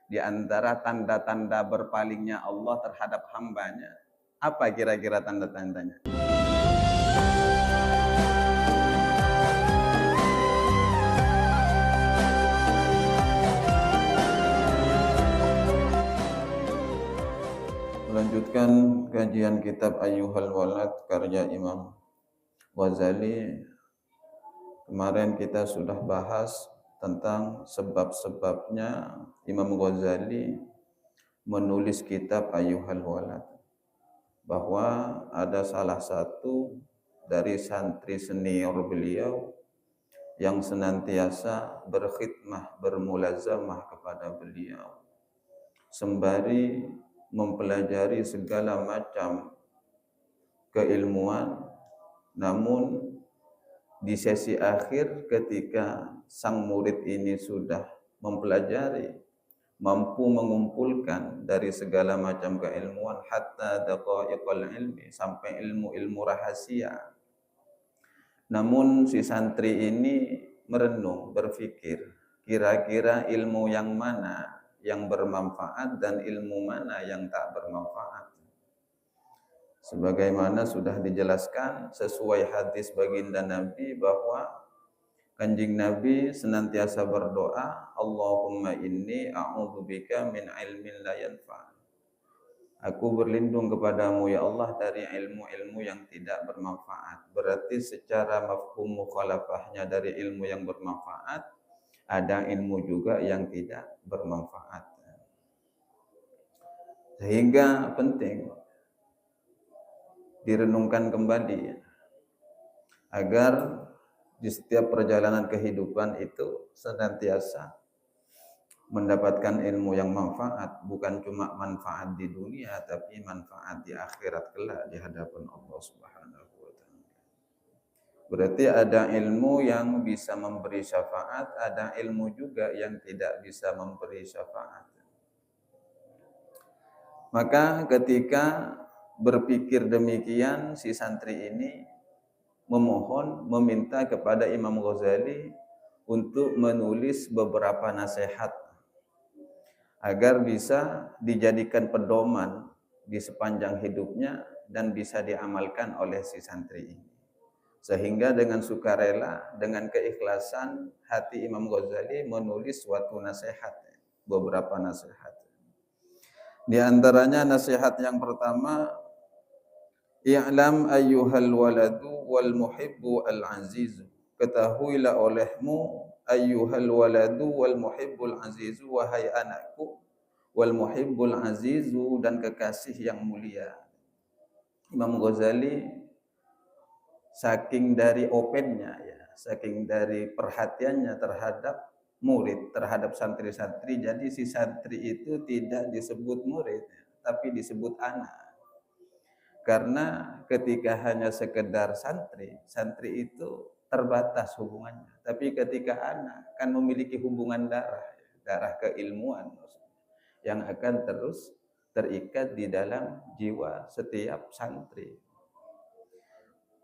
di antara tanda-tanda berpalingnya Allah terhadap hambanya. Apa kira-kira tanda-tandanya? Melanjutkan kajian kitab Ayyuhal Walad karya Imam Ghazali. Kemarin kita sudah bahas tentang sebab-sebabnya Imam Ghazali menulis kitab Ayyuhal Walad, bahwa ada salah satu dari santri senior beliau yang senantiasa berkhidmah, bermulazamah kepada beliau sembari mempelajari segala macam keilmuan, namun di sesi akhir ketika sang murid ini sudah mempelajari, mampu mengumpulkan dari segala macam keilmuan, hatta daqaiqal ilmi, sampai ilmu-ilmu rahasia. Namun si santri ini merenung, berpikir, kira-kira ilmu yang mana yang bermanfaat dan ilmu mana yang tak bermanfaat. Sebagaimana sudah dijelaskan sesuai hadis baginda Nabi bahwa Kanjeng Nabi senantiasa berdoa, Allahumma inni a'udzubika min ilmin la yanfa'. Aku berlindung kepadamu ya Allah dari ilmu-ilmu yang tidak bermanfaat. Berarti secara mafhum mukhalafahnya dari ilmu yang bermanfaat, ada ilmu juga yang tidak bermanfaat. Sehingga penting direnungkan kembali agar di setiap perjalanan kehidupan itu senantiasa mendapatkan ilmu yang manfaat, bukan cuma manfaat di dunia tapi manfaat di akhirat kelak di hadapan Allah Subhanahu wa taala. Berarti ada ilmu yang bisa memberi syafaat, ada ilmu juga yang tidak bisa memberi syafaat. Maka ketika berpikir demikian, si santri ini memohon, meminta kepada Imam Ghazali untuk menulis beberapa nasihat agar bisa dijadikan pedoman di sepanjang hidupnya dan bisa diamalkan oleh si santri ini. Sehingga dengan sukarela, dengan keikhlasan hati Imam Ghazali menulis suatu nasihat, beberapa nasihat. Di antaranya nasihat yang pertama, I'lam ayyuhal waladu wal muhibbu al azizu. Ketahuilah olehmu ayyuhal waladu wal muhibbul azizu, wahai anakku, wal muhibbul azizu, dan kekasih yang mulia. Imam Ghazali saking dari opennya ya, saking dari perhatiannya terhadap murid, terhadap santri-santri, jadi si santri itu tidak disebut murid tapi disebut anak. Karena ketika hanya sekedar santri, santri itu terbatas hubungannya. Tapi ketika anak kan memiliki hubungan darah, darah keilmuan yang akan terus terikat di dalam jiwa setiap santri.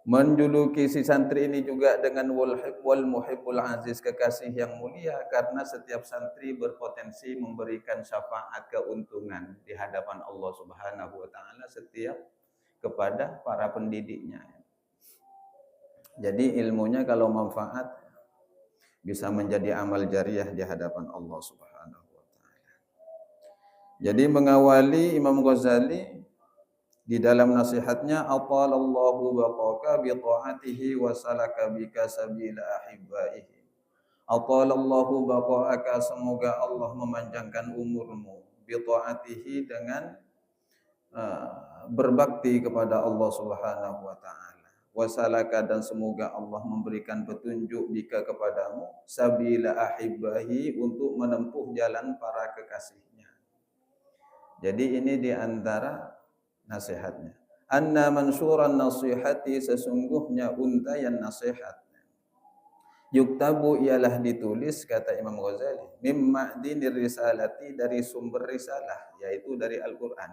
Menjuluki si santri ini juga dengan wal muhibbul aziz, kekasih yang mulia, karena setiap santri berpotensi memberikan syafaat keuntungan di hadapan Allah Subhanahu wa taala setiap kepada para pendidiknya. Jadi ilmunya kalau manfaat bisa menjadi amal jariah di hadapan Allah Subhanahu wa taala. Jadi mengawali Imam Ghazali di dalam nasihatnya, atalallahu baqaka bi ta'atihi wa salaka bika sabila ahibbaihi. Atalallahu baqaka, semoga Allah memanjangkan umurmu, bi ta'atihi, dengan berbakti kepada Allah Subhanahu wa taala. Wasalaka, dan semoga Allah memberikan petunjuk bika kepadamu, sabila ahibbahi, untuk menempuh jalan para kekasihnya. Jadi ini di antara nasihatnya. Anna mansyuran nasihati, sesungguhnya untayan nasihat. Yuktabu, ialah ditulis, kata Imam Ghazali, mimma dinir risalati, dari sumber risalah, yaitu dari Al-Quran.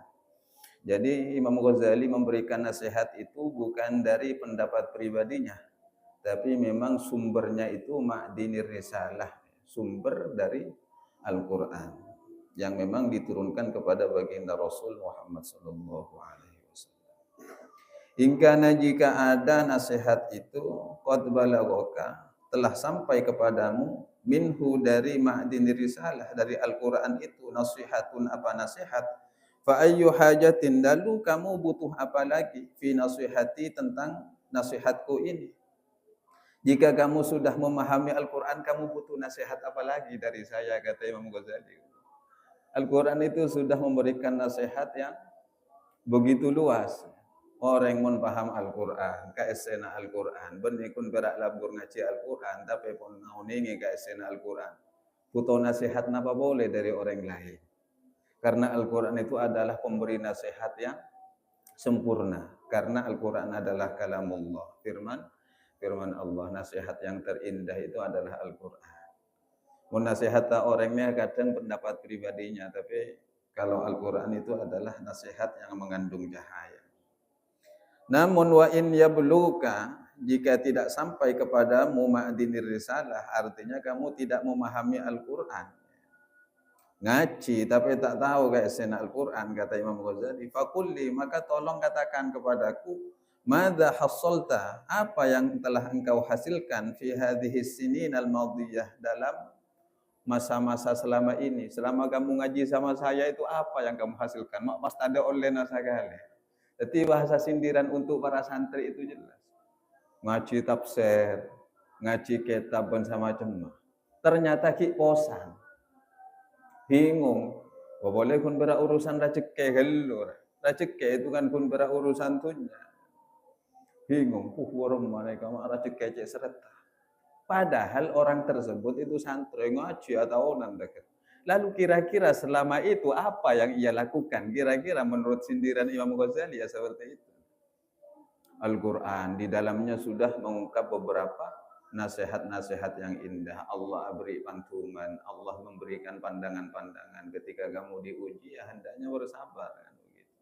Jadi Imam Ghazali memberikan nasihat itu bukan dari pendapat pribadinya, tapi memang sumbernya itu ma'dinir risalah, sumber dari Al-Quran. yang memang diturunkan kepada baginda Rasul Muhammad sallallahu alaihi wasallam. Ingkana jika ada nasihat itu qad balaghaka telah sampai kepadamu minhu dari ma'din risalah dari Al-Qur'an itu nasihatun apa nasihat fa ayyu hajatin lalu kamu butuh apa lagi fi nasihati tentang nasihatku ini. Jika kamu sudah memahami Al-Quran, kamu butuh nasihat apa lagi dari saya, kata Imam Ghazali. Al-Quran itu sudah memberikan nasihat yang begitu luas. Orang yang paham Al-Quran, kaesena Al-Quran, benikun berak labur ngaji Al-Quran, tapi pun nauningi kaesena Al-Quran. Butuh nasihat apa boleh dari orang lain. Karena Al-Quran itu adalah pemberi nasihat yang sempurna. Karena Al-Quran adalah kalamullah, firman Allah. Nasihat yang terindah itu adalah Al-Quran. Nasihat orangnya kadang pendapat pribadinya, tapi kalau Al-Quran itu adalah nasihat yang mengandung cahaya. Namun wa in yabluka, jika tidak sampai kepadamu ma'dinir risalah, artinya kamu tidak memahami Al-Quran. Ngaji tapi tak tahu kayak sena Al-Quran, kata Imam Ghazali. Fakulli, maka tolong katakan kepadaku, madza hassalta, apa yang telah engkau hasilkan fi hadhihi sinin al-madiyah, dalam masa-masa selama ini. Selama kamu ngaji sama saya itu apa yang kamu hasilkan? Mak pas ada oleh nasagale. Jadi bahasa sindiran untuk para santri itu jelas. Ngaji tafsir, ngaji kitab dan macam. Ternyata ki posan. Bingung. Boleh kun berurusan rezeki hello. Rezeki itu kan kun berurusan tunya. Bingung. Warung mereka rezeki cek serta. Padahal orang tersebut itu santri ngaji atau nandakan. Lalu kira-kira selama itu apa yang ia lakukan? Kira-kira menurut sindiran Imam Ghazali ya seperti itu. Al-Quran di dalamnya sudah mengungkap beberapa nasihat-nasihat yang indah. Allah beri pantungan, Allah memberikan pandangan-pandangan. Ketika kamu diuji, ya hendaknya bersabar. Kan begitu.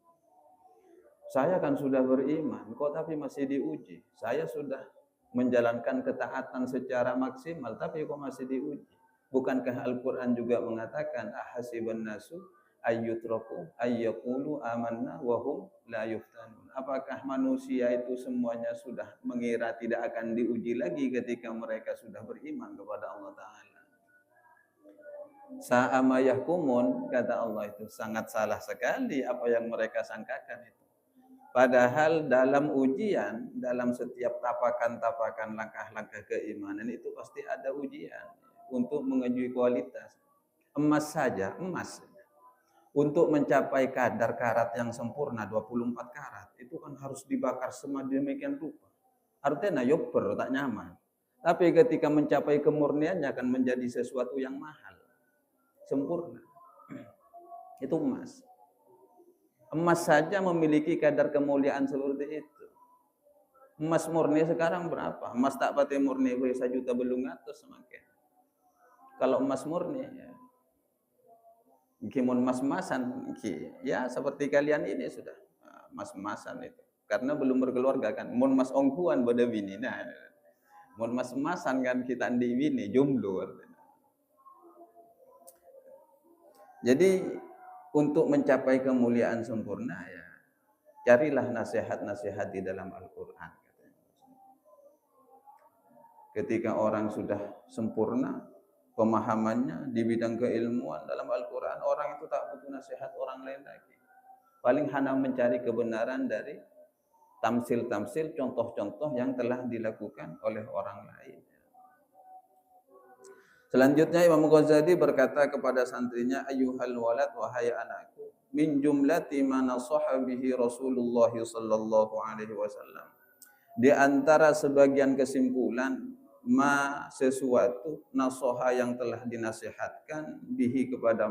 Saya kan sudah beriman, kok tapi masih diuji. Saya sudah menjalankan ketaatan secara maksimal, tapi kok masih diuji. Bukankah Al-Quran juga mengatakan ahasiban nasu ayyutraku ayyaqulu amanna wa hum la yuftanun. Apakah manusia itu semuanya sudah mengira tidak akan diuji lagi ketika mereka sudah beriman kepada Allah Ta'ala? Sa'ama yahkumun, kata Allah, itu sangat salah sekali apa yang mereka sangkakan itu. Padahal dalam ujian, dalam setiap tapakan-tapakan langkah-langkah keimanan itu pasti ada ujian untuk menguji kualitas. Emas saja, emas untuk mencapai kadar karat yang sempurna 24 karat itu kan harus dibakar sedemikian rupa. Artinya yoper tak nyaman. Tapi ketika mencapai kemurniannya akan menjadi sesuatu yang mahal, sempurna. Itu emas. Emas saja memiliki kadar kemuliaan seperti itu. Emas murni sekarang berapa? Emas tak pati murni 1 juta belum atas semakin. Kalau emas murni ya kimun mas-masan, ya seperti kalian ini sudah mas-masan itu. Karena belum berkeluarga kan. Mun mas ongkuan pada bini. Nah, mun mas-masan kan kita di bini jomblo. Jadi untuk mencapai kemuliaan sempurna ya carilah nasihat-nasihat di dalam Al-Quran. Ketika orang sudah sempurna pemahamannya di bidang keilmuan dalam Al-Quran, orang itu tak butuh nasihat orang lain lagi. Paling hanya mencari kebenaran dari tamsil-tamsil, contoh-contoh yang telah dilakukan oleh orang lain. Selanjutnya Imam Ghazali berkata kepada santrinya, ayyuhal walad, wahai anakku, min jumlati ma nasaha bihi Rasulullah sallallahu alaihi wasallam. Di antara sebagian kesimpulan sesuatu nasoha yang telah dinasihatkan bihi kepada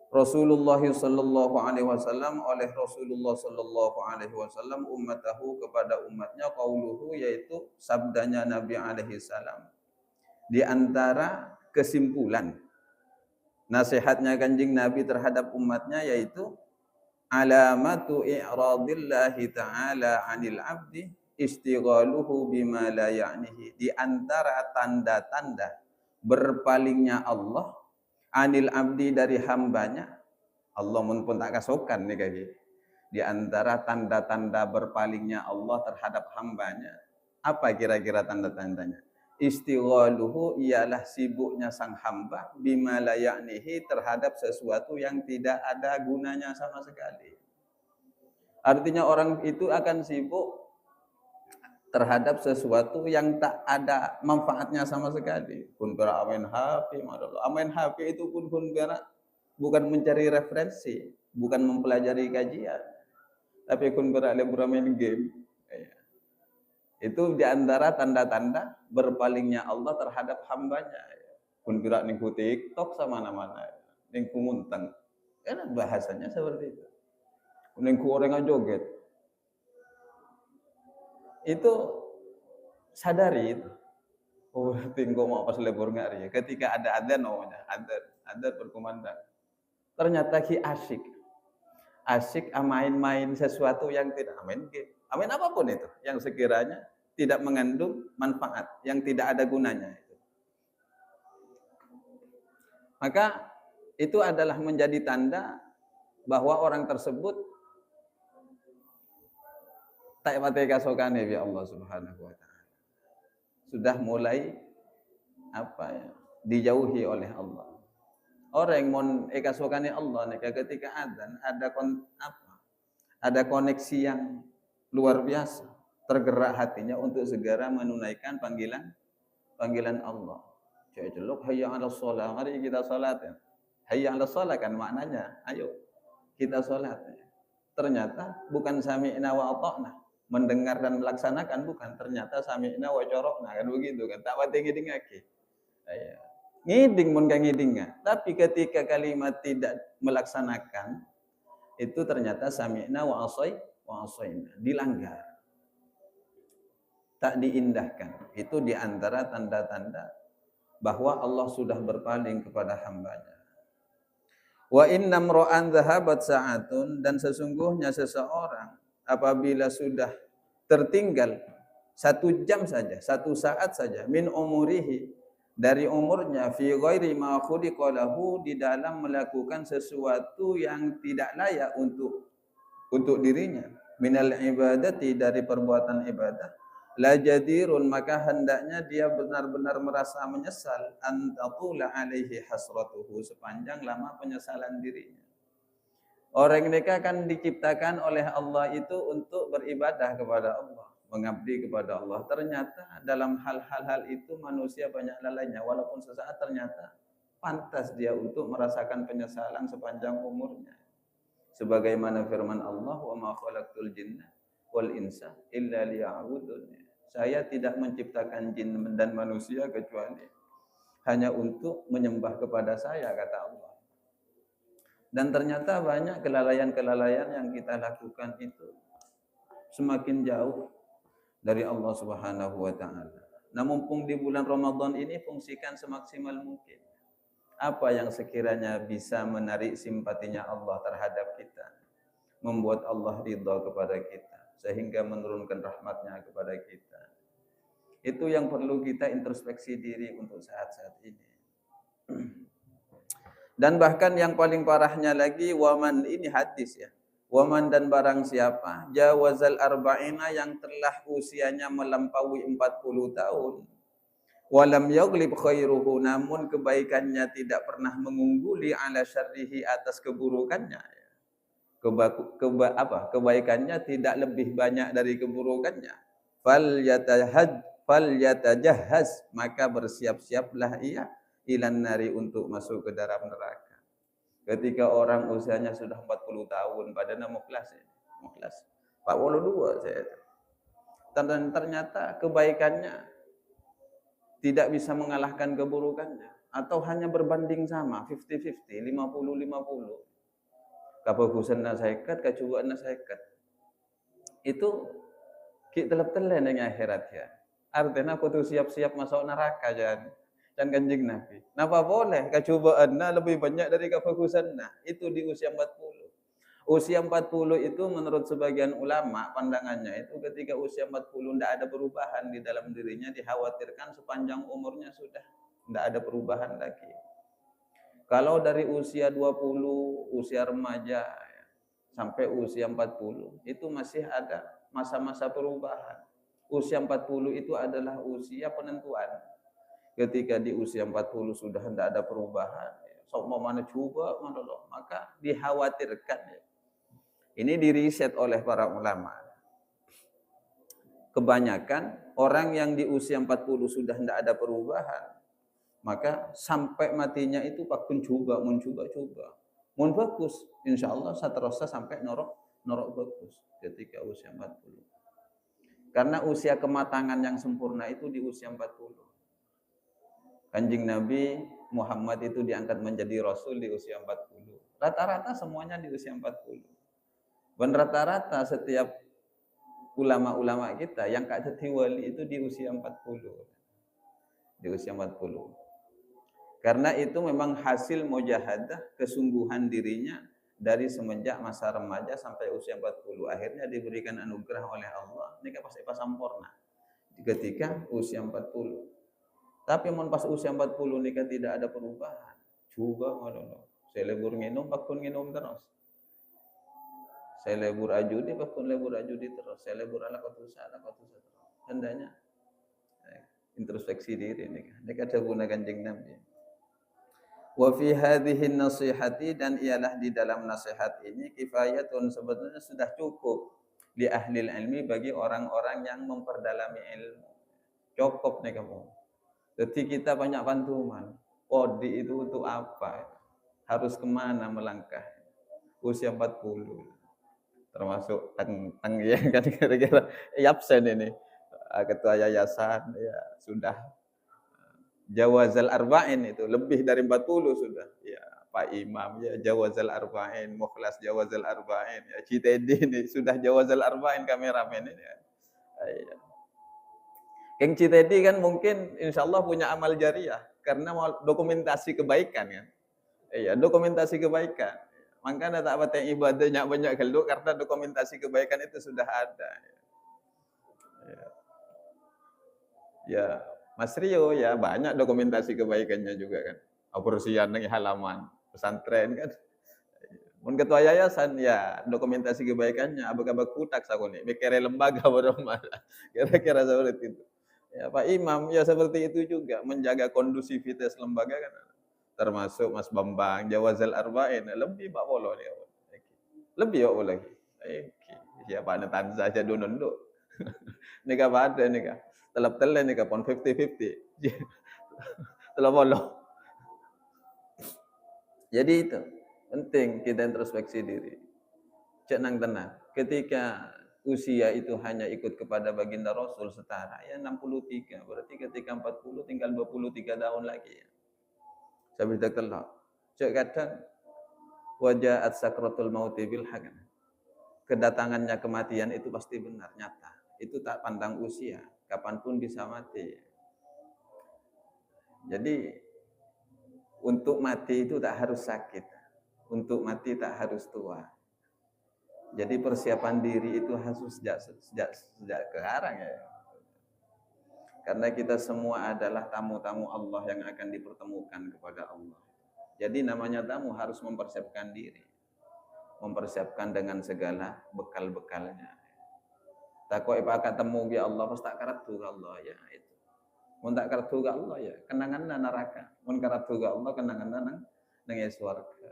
Rasulullah sallallahu alaihi wasallam oleh Rasulullah sallallahu alaihi wasallam ummatahu kepada umatnya, qauluhu yaitu sabdanya Nabi alaihi salam. Di antara kesimpulan nasihatnya Kanjeng Nabi terhadap umatnya yaitu alamatu i'radillahi ta'ala 'anil 'abdi istighaluhu bima la ya'nihi. Di antara tanda-tanda berpalingnya Allah anil abdi dari hambanya. Allah pun tak kasukan nih kayak gitu. Di antara tanda-tanda berpalingnya Allah terhadap hambanya. Apa kira-kira tanda-tandanya? Istighaluhu ialah sibuknya sang hamba bima la ya'nihi terhadap sesuatu yang tidak ada gunanya sama sekali. Artinya orang itu akan sibuk terhadap sesuatu yang tak ada manfaatnya sama sekali. Kun kira amen HP, amen HP itu pun kun kira bukan mencari referensi, bukan mempelajari kajian, tapi kun kira main game. Itu diantara tanda-tanda berpalingnya Allah terhadap hambanya. Kun kira ningku TikTok sama mana-mana, ningku munteng. Karena bahasanya seperti itu. Ningku orang joget. Itu sadari itu. Oh, tinggal mau pas lebur ngari. Ketika ada adzan namanya, adzan berkumandang. Ternyata asyik main-main sesuatu yang tidak main game. Main apapun itu yang sekiranya tidak mengandung manfaat, yang tidak ada gunanya itu. Maka itu adalah menjadi tanda bahwa orang tersebut tak mati kasokane ya Allah Subhanahu wa taala. Sudah mulai dijauhi oleh Allah. Orang yang mau kasokane Allah ketika adzan ada koneksi yang luar biasa, tergerak hatinya untuk segera menunaikan panggilan Allah. Celuk hayya 'alas shalah, mari kita salat ya. Hayya 'alas shalah kan maknanya, ayo kita salat. Ternyata bukan sami'na wa ata'na, mendengar dan melaksanakan, bukan, ternyata sami'na wa corokna, kan begitu kan, tak wate ngiding-ngake. Ngiding mun ka ngiding, tapi ketika kalimat tidak melaksanakan, itu ternyata sami'na wa asaina, dilanggar, tak diindahkan. Itu diantara tanda-tanda bahwa Allah sudah berpaling kepada hambanya. Wa innam ra'an dhahabat sa'atun, dan sesungguhnya seseorang apabila sudah tertinggal 1 jam saja, 1 saat saja, min umurihi, dari umurnya, fi ghairi ma khuliqa lahu, di dalam melakukan sesuatu yang tidak layak untuk dirinya, minal ibadati, dari perbuatan ibadah, la jadirun, maka hendaknya dia benar-benar merasa menyesal, antatula alaihi hasratuhu, sepanjang lama penyesalan dirinya. Orang mereka akan diciptakan oleh Allah itu untuk beribadah kepada Allah, mengabdi kepada Allah. Ternyata dalam hal-hal itu manusia banyak lalainya, walaupun sesaat ternyata pantas dia untuk merasakan penyesalan sepanjang umurnya. Sebagaimana firman Allah, wa ma khalaqtul jinna wal insa illa liya'budun. Saya tidak menciptakan jin dan manusia kecuali hanya untuk menyembah kepada saya, kata Allah. Dan ternyata banyak kelalaian-kelalaian yang kita lakukan itu semakin jauh dari Allah Subhanahu wa taala. Nah, mumpung di bulan Ramadan ini, fungsikan semaksimal mungkin apa yang sekiranya bisa menarik simpatinya Allah terhadap kita, membuat Allah ridha kepada kita, sehingga menurunkan rahmatnya kepada kita. Itu yang perlu kita introspeksi diri untuk saat-saat ini. Dan bahkan yang paling parahnya lagi, waman, ini hadis ya, waman, dan barang siapa jawazal arba'ina, yang telah usianya melampaui 40 tahun, walam yaghlib khairuhu, namun kebaikannya tidak pernah mengungguli ala syarrihi, atas keburukannya. Kebaikannya tidak lebih banyak dari keburukannya. Fal yatajahhaz, maka bersiap-siaplah ia ilan nari, untuk masuk ke dalam neraka. Ketika orang usianya sudah 40 tahun, badannya muklas 42 saya. Dan ternyata kebaikannya tidak bisa mengalahkan keburukannya, atau hanya berbanding sama, 50-50, 50-50. Kabagusanna saikat, kacubaanna saikat. Itu kita telap-telan yang akhirat ya. Artinya aku tuh siap-siap masuk neraka jangan. Dan Kanjeng Nabi. Napa boleh kacubaanna lebih banyak dari kabagusanna? Itu di usia 40. Usia 40 itu menurut sebagian ulama pandangannya itu ketika usia 40 tidak ada perubahan di dalam dirinya, dikhawatirkan sepanjang umurnya sudah tidak ada perubahan lagi. Kalau dari usia 20, usia remaja sampai usia 40 itu masih ada masa-masa perubahan. Usia 40 itu adalah usia penentuan. Ketika di usia 40 sudah tidak ada perubahan, sok mau mana coba mana loh, maka dikhawatirkan. Ini diriset oleh para ulama. Kebanyakan orang yang di usia 40 sudah tidak ada perubahan, maka sampai matinya itu pakun coba, mun bagus, insya Allah saterusnya sampai norok bagus ketika usia 40. Karena usia kematangan yang sempurna itu di usia 40. Kanjeng Nabi Muhammad itu diangkat menjadi Rasul di usia 40. Rata-rata semuanya di usia 40. Dan rata-rata setiap ulama-ulama kita yang jadi wali itu di usia 40. Di usia 40. Karena itu memang hasil mujahadah, kesungguhan dirinya dari semenjak masa remaja sampai usia 40. Akhirnya diberikan anugerah oleh Allah, nikah pas sempurna ketika usia 40. Tapi mun pas usia 40 nikah tidak ada perubahan. Coba ngono. Saya lebur nginum, pakun nginum terus. Saya lebur ajudi, pakun lebur ajudi terus. Saya lebur ala kotusa terus. Hendaknya introspeksi diri nikah. Nikah ada guna Kanjeng Nabi. Wa fi hadhihi nasihati, dan ialah di dalam nasihat ini kifayatun, sebetulnya sudah cukup li ahli ilmi, bagi orang-orang yang memperdalami ilmu. Cukup nih kamu. Jadi kita banyak pantuman. Kodi itu untuk apa? Harus kemana melangkah? Usia 40. Termasuk tang ya kan kira-kira absen ini. Ketua yayasan ya sudah jawazal arba'in, itu lebih dari 40 sudah. Ya, Pak Imam ya jawazal arba'in, Mukhlas jawazal arba'in, ya Citedi ini sudah jawazal arba'in, kameramen ini ya. Ya. Keng Citedi kan mungkin insya Allah punya amal jariah karena dokumentasi kebaikan kan. Iya, dokumentasi kebaikan. Makanya tak apa ibadahnya banyak geluk karena dokumentasi kebaikan itu sudah ada. Ya, Mas Rio ya banyak dokumentasi kebaikannya juga kan. Aborsian di halaman pesantren kan. Mun ketua yayasan ya dokumentasi kebaikannya abag-abag kutak sakone, mikir lembaga beromah. Kira-kira seperti itu. Ya, Pak Imam ya seperti itu juga, menjaga kondusivitas lembaga kan. Termasuk Mas Bambang Jawazal Arba'in lebih Pak Polo nih. Lebih ya lagi. Siapa netan saja dununduk. Nikah pada nikah. Telap-tele nikah pon 50-50. Telap Polo. Jadi itu penting kita introspeksi diri. Cek nang tenang. Ketika usia itu hanya ikut kepada baginda Rasul setara ya 63, berarti ketika 40 tinggal 23 tahun lagi ya. Sampai kelak. Cek kadang wajahat sakratul mauti bil haq. Kedatangannya kematian itu pasti benar, nyata. Itu tak pandang usia, kapanpun bisa mati. Jadi untuk mati itu tak harus sakit. Untuk mati tak harus tua. Jadi persiapan diri itu harus sejak sekarang ya. Karena kita semua adalah tamu-tamu Allah yang akan dipertemukan kepada Allah. Jadi namanya tamu harus mempersiapkan diri. Mempersiapkan dengan segala bekal-bekalnya. Takwa ipa ketemu ya Allah pas tak karatu ke Allah ya itu. Mun tak karatu ke Allah ya kenangan neraka. Mun karatu ke Allah kenangan nang surga.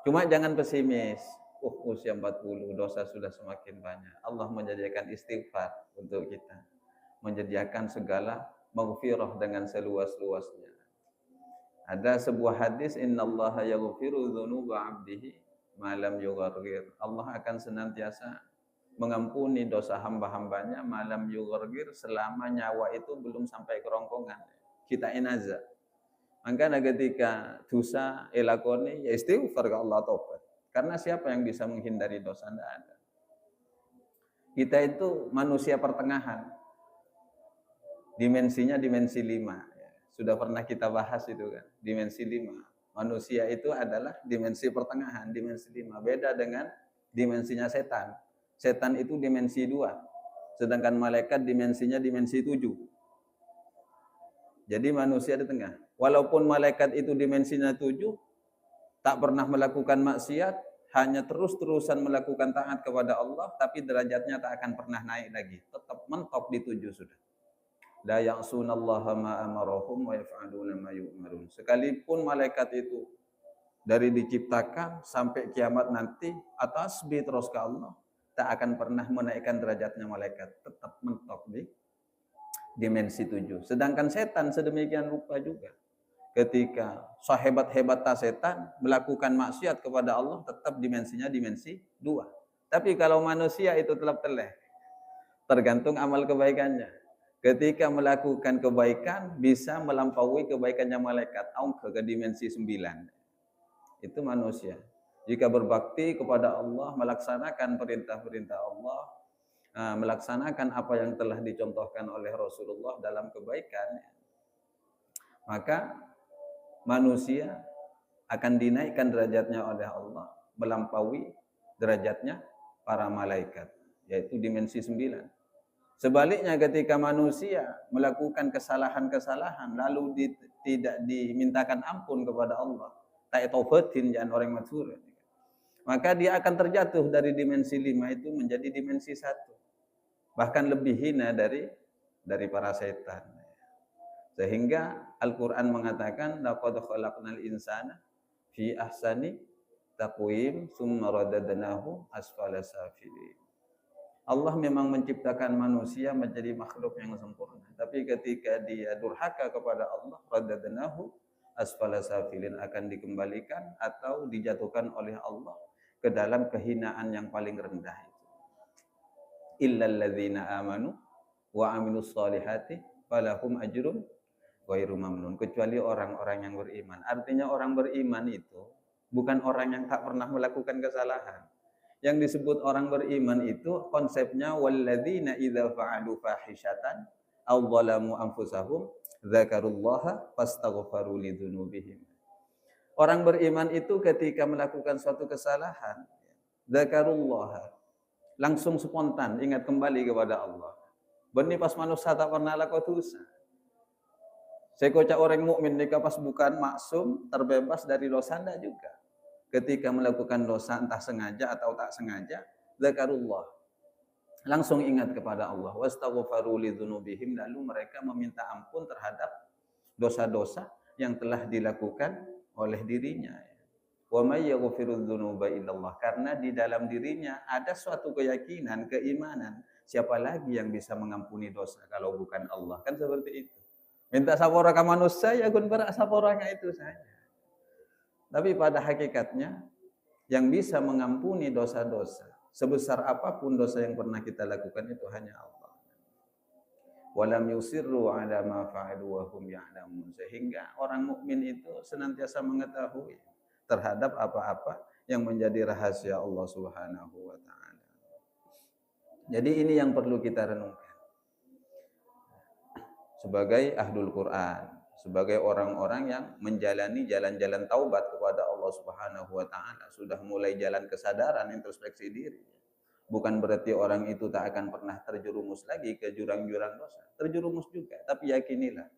Cuma jangan pesimis. Usia 40 dosa sudah semakin banyak. Allah menjadikan istighfar untuk kita. Menyediakan segala maghfirah dengan seluas-luasnya. Ada sebuah hadis, innallaha yaghfiru dzunuba 'abdihi ma lam yughargir. Allah akan senantiasa mengampuni dosa hamba-hambanya malam yughargir, selama nyawa itu belum sampai kerongkongan. Kita inaza. Makanya ketika dosa elakoni ya istighfar ke Allah, tobat. Karena siapa yang bisa menghindari dosa? Tidak ada. Kita itu manusia pertengahan. Dimensinya dimensi 5. Sudah pernah kita bahas itu kan. Dimensi 5. Manusia itu adalah dimensi pertengahan, dimensi 5. Beda dengan dimensinya setan. Setan itu dimensi 2. Sedangkan malaikat dimensinya dimensi 7. Jadi manusia di tengah. Walaupun malaikat itu dimensinya 7, tak pernah melakukan maksiat, hanya terus-terusan melakukan taat kepada Allah, tapi derajatnya tak akan pernah naik lagi. Tetap mentok di 7 sudah. La ya'sunallaha ma amarahum wa yaf'aluna ma yu'marun. Sekalipun malaikat itu dari diciptakan sampai kiamat nanti tasbih terus ke Allah, tak akan pernah menaikkan derajatnya malaikat, tetap mentok di dimensi 7. Sedangkan setan sedemikian rupa juga. Ketika sehebat-hebat setan melakukan maksiat kepada Allah, tetap dimensinya dimensi 2. Tapi kalau manusia itu telap-teleh, tergantung amal kebaikannya. Ketika melakukan kebaikan bisa melampaui kebaikannya malaikat, ke dimensi 9. Itu manusia. Jika berbakti kepada Allah, melaksanakan perintah-perintah Allah, melaksanakan apa yang telah dicontohkan oleh Rasulullah dalam kebaikan, maka manusia akan dinaikkan derajatnya oleh Allah melampaui derajatnya para malaikat, yaitu dimensi 9. Sebaliknya ketika manusia melakukan kesalahan-kesalahan lalu tidak dimintakan ampun kepada Allah, tak taubatin jangan orang matur, maka dia akan terjatuh dari dimensi 5 itu menjadi dimensi 1. Bahkan lebih hina dari para setan. Sehingga Al-Qur'an mengatakan laqad khalaqnal insana fi ahsani taqwim tsumma radadnahu asfala safilin. Allah memang menciptakan manusia menjadi makhluk yang sempurna, tapi ketika dia durhaka kepada Allah, radadnahu asfala safilin, akan dikembalikan atau dijatuhkan oleh Allah ke dalam kehinaan yang paling rendah itu. Illal ladzina amanu wa amilus solihati falahum ajrun ghairu mamnun, kecuali orang-orang yang beriman. Artinya orang beriman itu bukan orang yang tak pernah melakukan kesalahan. Yang disebut orang beriman itu konsepnya walladzina idza fa'alu fahishatan aw zalamu anfusahum dzakarullaha fastaghfaru lidzunubihim. Orang beriman itu ketika melakukan suatu kesalahan, dzakarullaha, langsung spontan ingat kembali kepada Allah. Benih pas manusia tak pernah lakukan dosa. Sekocak orang mukmin nikah pas bukan maksum, terbebas dari dosa anda juga. Ketika melakukan dosa entah sengaja atau tak sengaja, zakarullah, langsung ingat kepada Allah, wastaghfaru lidzunubihim, lalu mereka meminta ampun terhadap dosa-dosa yang telah dilakukan oleh dirinya. Wa may yaghfiru dzunuba illallah, karena di dalam dirinya ada suatu keyakinan, keimanan, siapa lagi yang bisa mengampuni dosa kalau bukan Allah, kan seperti itu. Minta sapora ke manusia ya gun berak saporanya itu saja. Tapi pada hakikatnya yang bisa mengampuni dosa-dosa sebesar apapun dosa yang pernah kita lakukan itu hanya Allah. Walam yusirru ala ma fa'alu wa hum ya'lamun, sehingga orang mukmin itu senantiasa mengetahui terhadap apa-apa yang menjadi rahasia Allah Subhanahu wa taala. Jadi ini yang perlu kita renungkan. Sebagai ahlul Quran, sebagai orang-orang yang menjalani jalan-jalan taubat kepada Allah Subhanahu wa taala, sudah mulai jalan kesadaran, introspeksi diri. Bukan berarti orang itu tak akan pernah terjerumus lagi ke jurang-jurang dosa. Terjerumus juga, tapi yakinilah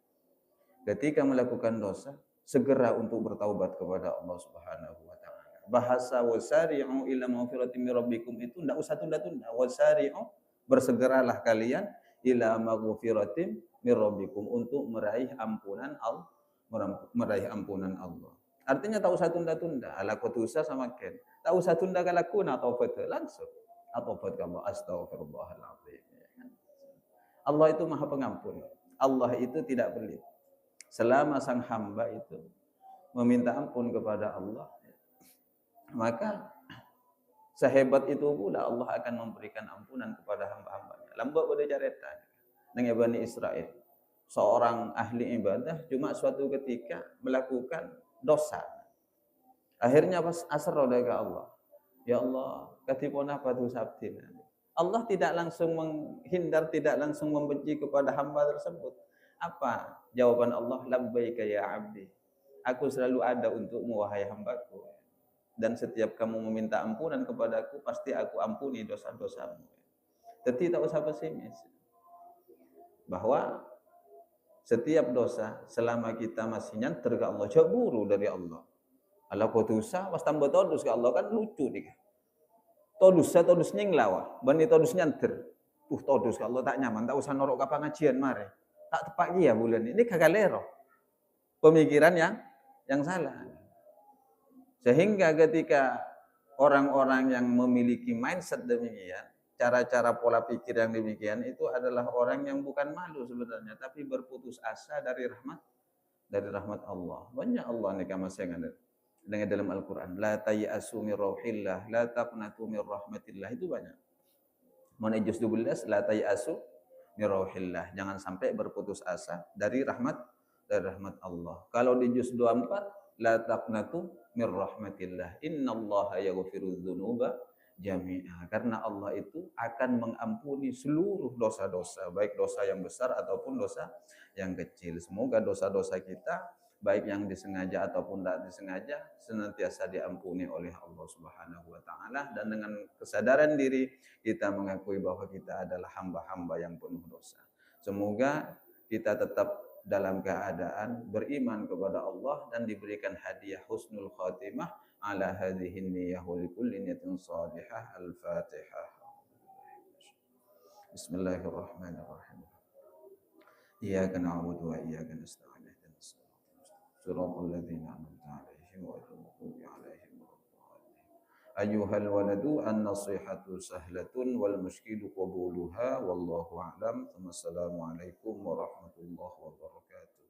ketika melakukan dosa, segera untuk bertaubat kepada Allah Subhanahu wa taala. Bahasa wasari'u ila maghfiratin min rabbikum itu enggak usah tunda-tunda. Wasari'u, bersegeralah kalian ila maghfiratin min rabbikum, untuk meraih ampunan Allah, meraih ampunan Allah. Artinya tak usah tunda-tunda. Ala kutusa sama ken. Tak usah tunda kalakuan atau betul langsung. Atau betul kamu astagfirullahaladzim. Allah itu Maha Pengampun. Allah itu tidak pelit. Selama sang hamba itu meminta ampun kepada Allah, maka sehebat itu pula Allah akan memberikan ampunan kepada hamba-hambanya. Lambak pada jaretan dengan Bani Israel. Seorang ahli ibadah cuma suatu ketika melakukan dosa. Akhirnya pas asar ke Allah. Ya Allah, katipun apa tu sabdina. Allah tidak langsung menghindar, tidak langsung membenci kepada hamba tersebut. Apa jawaban Allah? Labbaika ya abdi. Aku selalu ada untukmu wahai hambaku. Dan setiap kamu meminta ampunan kepadaku, pasti aku ampuni dosa-dosamu. Jadi tak usah pesimis. Bahwa Setiap dosa selama kita masih nyanter ke Allah, jaburu dari Allah. Allah kau dosa, was tambah todus ke Allah kan lucu nih. Todus nyinglawa, bani todus nyanter. Todus ke Allah tak nyaman, tak usah norok ke pengajian mare. Tak tepak ya bulan ini kagak lero. Pemikiran yang salah. Sehingga ketika orang-orang yang memiliki mindset demikian, cara-cara pola pikir yang demikian itu adalah orang yang bukan malu sebenarnya, tapi berputus asa dari rahmat Allah. Banyak Allah nih kamu sayang dengan dalam Al-Quran. La tayasu min rauhillah, la taqnatu min rahmatillah, itu banyak. Mana juz 12, la tayasu min rauhillah. Jangan sampai berputus asa dari rahmat Allah. Kalau di juz 24, la taqnatu min rahmatillah. Innallaha yaghfiru dzunuba jami'a. Karena Allah itu akan mengampuni seluruh dosa-dosa, baik dosa yang besar ataupun dosa yang kecil. Semoga dosa-dosa kita baik yang disengaja ataupun tidak disengaja senantiasa diampuni oleh Allah Subhanahu wa taala, dan dengan kesadaran diri kita mengakui bahwa kita adalah hamba-hamba yang penuh dosa. Semoga kita tetap dalam keadaan beriman kepada Allah dan diberikan hadiah husnul khatimah ala hadhihi niyyah wa likulli niyatin salihah. Al-Fatihah. Bismillahirrahmanirrahim. Iyyaka na'budu wa iyyaka nasta'in. صراط الذين أنعمت عليهم غير المغضوب عليهم ولا الضالين. أيها الولد النصيحة سهلة والمشكل قبولها والله أعلم. ثم السلام عليكم ورحمة الله وبركاته.